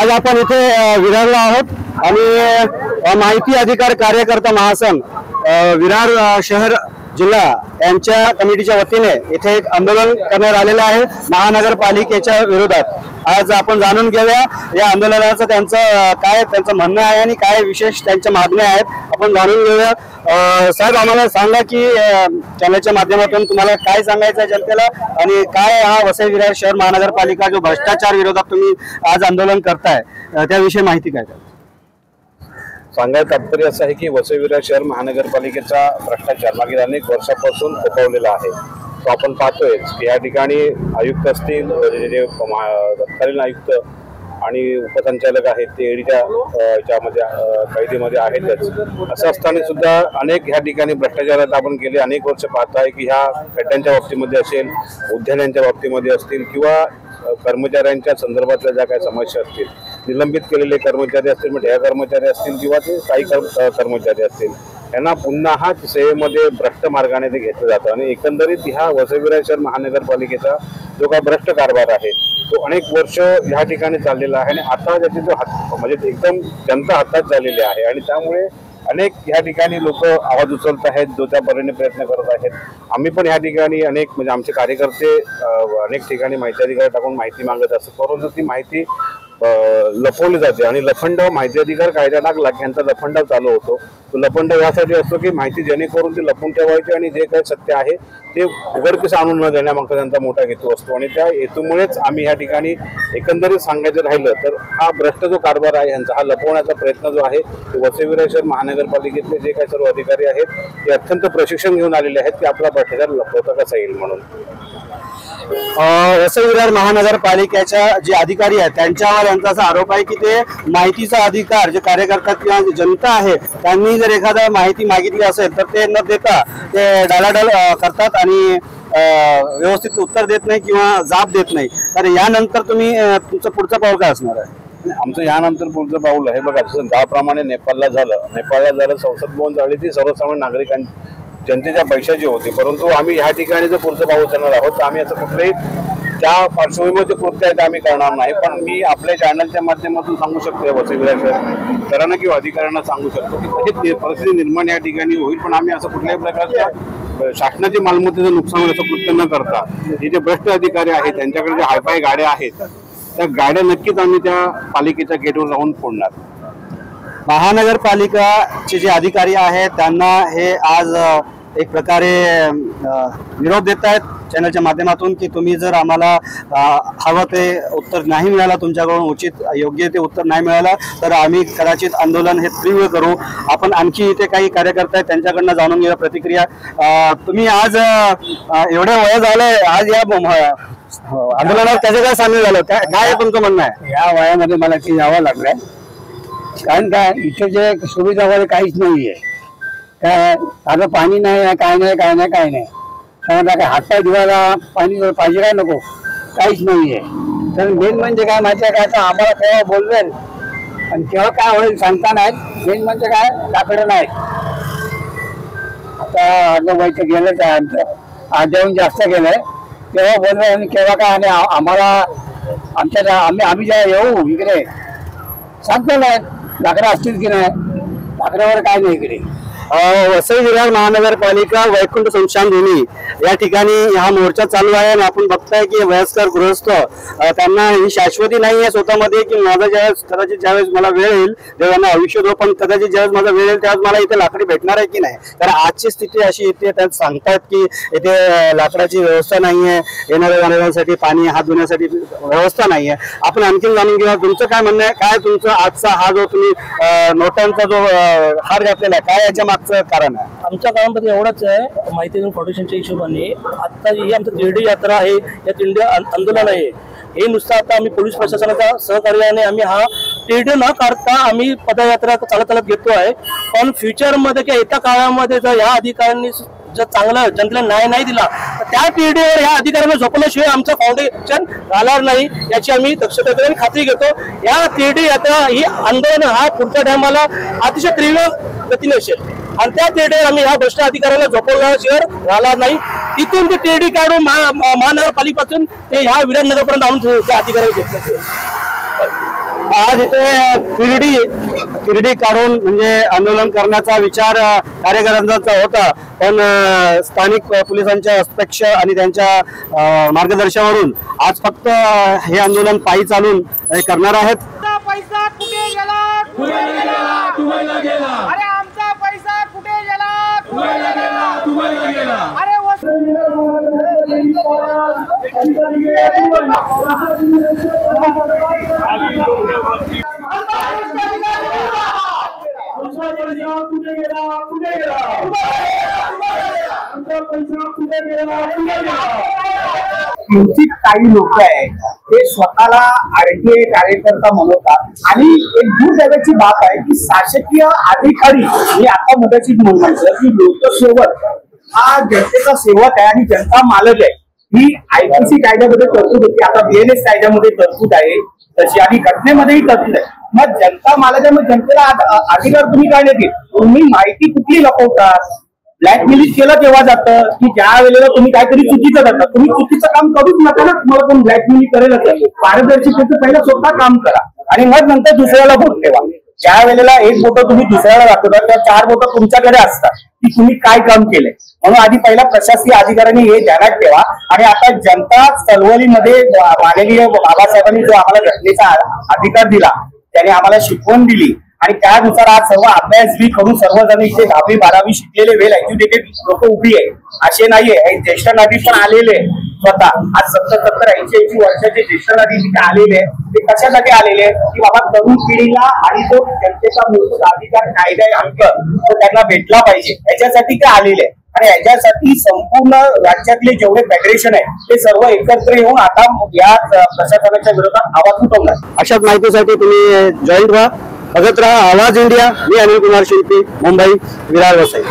आज आपण इथे विरारला आहोत आणि माहिती अधिकार कार्यकर्ता महासंघ विरार शहर जिल्हा यांच्या कमिटीच्या वतीने इथे एक आंदोलन करण्यात आलेलं आहे महानगरपालिकेच्या विरोधात। आज आपण जाणून घेऊया या आंदोलनाचं त्यांचं म्हणणं आहे आणि काय विशेष त्यांच्या मागण्या आहेत आपण जाणून घेऊया। साहेब, आम्हाला सांगा की चॅनलच्या माध्यमातून तुम्हाला काय सांगायचं आहे जनतेला आणि काय हा वसई विरार शहर महानगरपालिका जो भ्रष्टाचार विरोधात तुम्ही आज आंदोलन करताय त्याविषयी माहिती काय सांगायचं तात्पर्य असं आहे की वसई विरार शहर महानगरपालिकेचा भ्रष्टाचार मागील अनेक वर्षापासून फोफावलेला आहे। तो आपण पाहतोय की या ठिकाणी आयुक्त असतील, जे तत्कालीन आयुक्त आणि उपसंचालक आहेत ते ईडीच्या याच्यामध्ये कैदेमध्ये आहेतच। असं असताना सुद्धा अनेक ह्या ठिकाणी भ्रष्टाचारात आपण गेले अनेक वर्ष पाहत आहे की ह्या खड्ड्यांच्या बाबतीमध्ये असेल, उद्यानांच्या बाबतीमध्ये असतील किंवा कर्मचाऱ्यांच्या संदर्भातल्या ज्या काही समस्या असतील, निलंबित केलेले कर्मचारी असतील, म्हणजे ह्या कर्मचारी असतील किंवा ते काही कर्मचारी असतील, यांना पुन्हा सेवेमध्ये भ्रष्ट मार्गाने ते घेतलं जातं आणि एकंदरीत ह्या वसई विरार शहर महानगरपालिकेचा जो काही भ्रष्ट कारभार आहे तो अनेक वर्ष ह्या ठिकाणी चाललेला आहे आणि आता त्याची जो म्हणजे एकदम जनता हातात झालेली आहे आणि त्यामुळे अनेक ह्या ठिकाणी लोक आवाज उचलत आहेत, जो त्या परीने प्रयत्न करत आहेत। आम्ही पण ह्या ठिकाणी अनेक म्हणजे आमचे कार्यकर्ते अनेक ठिकाणी माहिती अधिकार टाकून माहिती मागत असतात, परंतु ती माहिती लपवली जाते आणि लफंड माहिती अधिकार कायदा लागला की यांचा लफंड चालू होतो। तो लफंड यासाठी असतो की माहिती जेणेकरून ती लपून ठेवायची आणि जे काही सत्य आहे ते उघडकीस आणून न देण्यामागचा त्यांचा मोठा हेतू असतो आणि त्या हेतूमुळेच आम्ही या ठिकाणी एकंदरीत सांगायचं राहिलं तर हा भ्रष्ट जो कारभार आहे यांचा हा लपवण्याचा प्रयत्न जो आहे तो वसई विरार शहर महानगरपालिकेतले जे काही सर्व अधिकारी आहेत ते अत्यंत प्रशिक्षण घेऊन आलेले आहेत की आपला भ्रष्टाचार लपवता कसा येईल म्हणून। वसई विरार महानगरपालिकेच्या जे अधिकारी आहेत त्यांच्यावर यांचा असा आरोप आहे की ते माहितीचा अधिकार जे कार्यकर्ता किंवा जनता आहे त्यांनी जर एखादा माहिती मागितली असेल तर ते न देता ते डालाडाल करतात आणि व्यवस्थित उत्तर देत नाही किंवा जाब देत नाही। तर यानंतर तुमचं पुढचं पाऊल काय असणार आहे? आमचं यानंतर पुढचं पाऊल आहे बघा, जसं ज्याप्रमाणे नेपाळला झालं संसद भवन झाली ती सर्वसामान्य नागरिकांची जनतेच्या पैशाची होती, परंतु आम्ही ह्या ठिकाणी जर पुढचं पाऊल उचलणार आहोत तर आम्ही असं कुठलंही त्या पार्श्वभूमीमध्ये कृत्य आहे ते आम्ही करणार नाही। पण मी आपल्या चॅनलच्या माध्यमातून सांगू शकतो वसई विरार शहरांना किंवा अधिकाऱ्यांना सांगू शकतो की परिस्थिती निर्माण या ठिकाणी होईल, पण आम्ही असं कुठल्याही प्रकारच्या शासनाची मालमत्तेचं नुकसान असं कृत्य न करता हे जे भ्रष्ट अधिकारी आहेत त्यांच्याकडे जे हायफाय गाड्या आहेत त्या गाड्या नक्कीच आम्ही त्या पालिकेच्या गेटवर जाऊन फोडणार। महानगरपालिकाचे जे अधिकारी आहेत त्यांना हे आज एक प्रकारे निरोप देत आहेत चॅनलच्या माध्यमातून की तुम्ही जर आम्हाला हवं ते उत्तर नाही मिळालं, तुमच्याकडून उचित योग्य ते उत्तर नाही मिळालं तर आम्ही कदाचित आंदोलन हे तीव्र करू। आपण आणखी इथे काही कार्यकर्ते आहेत त्यांच्याकडनं जाणून घेऊया प्रतिक्रिया। तुम्ही आज एवढं वय झालंय, आज या आंदोलनात त्याचं काय सामील झालं, काय तुमचं म्हणणं आहे? या वयामध्ये मला ते यावं लागलंय कारण काय इथे जे सुविधा वगैरे काहीच नाहीये, काय आता पाणी नाही, काय नाही समजा काय हातपाय धुवायला पाणी पाहिजे काय नको, काहीच नाहीये। तर मेन म्हणजे काय माहिती आहे काय, आता आम्हाला केव्हा बोलवेल आणि केव्हा काय होईल सांगता नाही। मेन म्हणजे काय लाकडं नाही, आता अर्ध वैच गेलंच आहे आमचं, अर्ध्याहून जास्त गेलंय, केव्हा बोलवेल आणि केव्हा काय आणि आम्हाला आमच्या आम्ही जेव्हा येऊ इकडे सांगता नाही लाकडं असतील की नाही, लाकडावर काय नाही इकडे। वसई विरार महानगरपालिका वैकुंठ स्मशानभूमी या ठिकाणी हा मोर्चा चालू आहे आणि आपण बघताय की वयस्कर गृहस्थ त्यांना ही शाश्वती नाही आहे स्वतःमध्ये की माझा कदाचित ज्यावेळेस मला वेळ येईल तेव्हा आयुष्य दो, पण कदाचित ज्यावेळेस माझा वेळ येईल त्यावेळेस मला इथे लाकडी भेटणार आहे की नाही। कारण आजची स्थिती अशी येते, त्यात सांगतायत की इथे लाकडाची व्यवस्था नाहीये, येणाऱ्या जाणाऱ्यांसाठी पाणी हात धुण्यासाठी व्यवस्था नाहीये। आपण आणखीन जाणून घेऊया तुमचं काय म्हणणं आहे, काय तुमचं आजचा हा जो तुम्ही नोटांचा जो हार घातलेला आहे काय याच्या कारण आहे? आमच्या काळामध्ये एवढंच आहे, माहिती फाउंडेशनच्या हिशोबाने आता ही आमचं दिंडी यात्रा आहे, या दिंडी आंदोलन आहे हे नुसतं आता आम्ही पोलीस प्रशासनाच्या सहकार्याने आम्ही हा दिंडी न काढता आम्ही पदयात्रा चालत घेतो आहे। पण फ्युचरमध्ये किंवा येत्या काळामध्ये जर या अधिकाऱ्यांनी जर चांगला जनतेला न्याय नाही दिला तर त्या पिढीवर ह्या अधिकाऱ्यांना झोपल्याशिवाय आमचं फाउंडेशन राहणार नाही याची आम्ही दक्षता घेऊन खात्री घेतो। या दिंडी यात्रा ही आंदोलन हा पुढच्या टायमाला अतिशय तीव्र गतीने असेल आणि त्या टेडीवर आम्ही ह्या भ्रष्ट अधिकाऱ्याला झोपवल्याशिवाय राहणार नाही। तिथून ते टेडी काढून महानगरपालिकेपासून ते ह्या विराटनगरपर्यंत आणून त्या अधिकाऱ्याला झोपल्याशिवाय आज इथे तिरडी काढून म्हणजे आंदोलन करण्याचा विचार कार्यकर्त्यांचा होता, पण स्थानिक पोलिसांच्या हस्तक्षेप आणि त्यांच्या मार्गदर्शनावरून आज फक्त हे आंदोलन पायी चालून करणार आहेत. पैसा कुठे गेला? दुबईला गेला. अरे आमचा पैसा कुठे गेला? दुबईला गेला. अरे किंचित काही लोक आहेत ते स्वतःला आरटीआय कार्यकर्ता म्हणवतात आणि एक दुर्दैवाची बाब आहे की शासकीय अधिकारी हे आता मगाशी म्हणायचं की लोकसेवक हा जनतेचा सेवक आहे आणि जनता मालक आहे. ही आयपीसी कायद्यामध्ये तरतूद होती, आता बीएनएस कायद्यामध्ये तरतूद आहे तशी आणि घटनेमध्येही तरतूद आहे. मग जनता मालक आहे, मग जनतेला अधिकार तुम्ही काय देतील? तुम्ही माहिती कुठली लपवतात? ब्लॅकमेलिंग केलं तेव्हा जातं की ज्या वेळेला तुम्ही काहीतरी चुकीचं करता. तुम्ही चुकीचं काम करूच नका ना, तुम्हाला कोण ब्लॅकमेलिंग करेल. पारदर्शकतेचं पहिलं स्वतः काम करा आणि मग नंतर दुसऱ्याला भोट ठेवा. ज्या वेळेला एक बोट तुम्ही दुसऱ्याला दाखवता त्या 4 बोट तुमच्याकडे असतात की तुम्ही काय काम केलंय. म्हणून आधी पहिला प्रशासकीय अधिकाऱ्यांनी हे ध्यानात ठेवा. आणि आता जनता चळवळीमध्ये माननीय बाबासाहेबांनी जो आम्हाला घटनेचा अधिकार दिला, त्याने आम्हाला शिकवण दिली आणि त्यानुसार आज सर्व अभ्यास करून सर्वजण इथे 10वी 12वी शिकलेले वेल एज्युकेटेड लोक उभी आहे. असे नाहीये, ज्येष्ठ नागरिक पण आलेले स्वतः. आज 70-80 वर्षाचे ज्येष्ठ नागरिक तिथे आलेले. ते कशासाठी आलेले की बाबा तरुण पिढीला आणि जो जनतेचा मूलभूत अधिकार कायदा हक्क तो त्यांना भेटला पाहिजे, याच्यासाठी ते आलेले. आणि याच्यासाठी संपूर्ण राज्यातले जेवढे फेडरेशन आहे ते सर्व एकत्र येऊन आता या प्रशासनाच्या विरोधात आवाज उठवणार. अशाच माहितीसाठी तुम्ही जॉईंट व्हा, बघत राहा आवाज इंडिया. मी अनिल कुमार शिल्पी, मुंबई, विरार वसई.